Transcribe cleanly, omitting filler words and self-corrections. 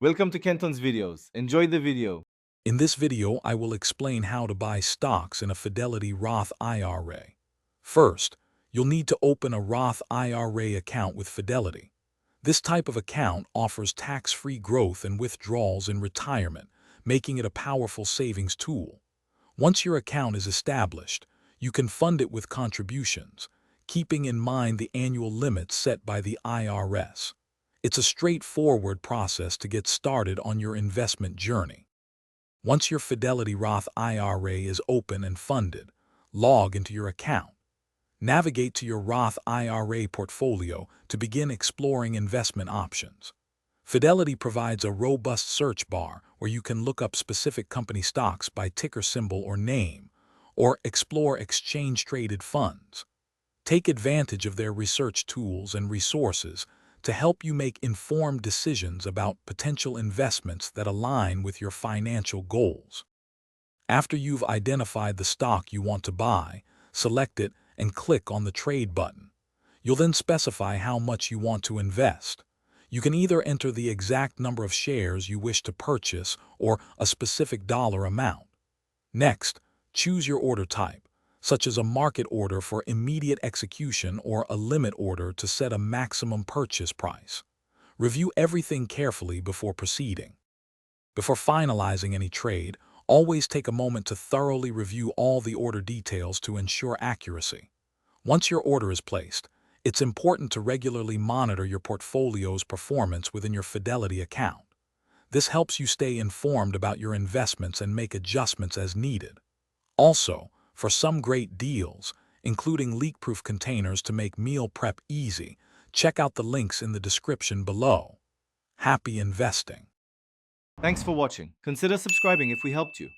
Welcome to Kenton's videos. Enjoy the video. In this video, I will explain how to buy stocks in a Fidelity Roth IRA. First, you'll need to open a Roth IRA account with Fidelity. This type of account offers tax-free growth and withdrawals in retirement, making it a powerful savings tool. Once your account is established, you can fund it with contributions, keeping in mind the annual limits set by the IRS. It's a straightforward process to get started on your investment journey. Once your Fidelity Roth IRA is open and funded, log into your account. Navigate to your Roth IRA portfolio to begin exploring investment options. Fidelity provides a robust search bar where you can look up specific company stocks by ticker symbol or name, or explore exchange-traded funds. Take advantage of their research tools and resources to help you make informed decisions about potential investments that align with your financial goals. After you've identified the stock you want to buy, select it and click on the Trade button. You'll then specify how much you want to invest. You can either enter the exact number of shares you wish to purchase or a specific dollar amount. Next, choose your order type, such as a market order for immediate execution or a limit order to set a maximum purchase price. Review everything carefully before proceeding. Before finalizing any trade, always take a moment to thoroughly review all the order details to ensure accuracy. Once your order is placed, it's important to regularly monitor your portfolio's performance within your Fidelity account. This helps you stay informed about your investments and make adjustments as needed. Also, for some great deals, including leak-proof containers to make meal prep easy, check out the links in the description below. Happy investing! Thanks for watching. Consider subscribing if we helped you.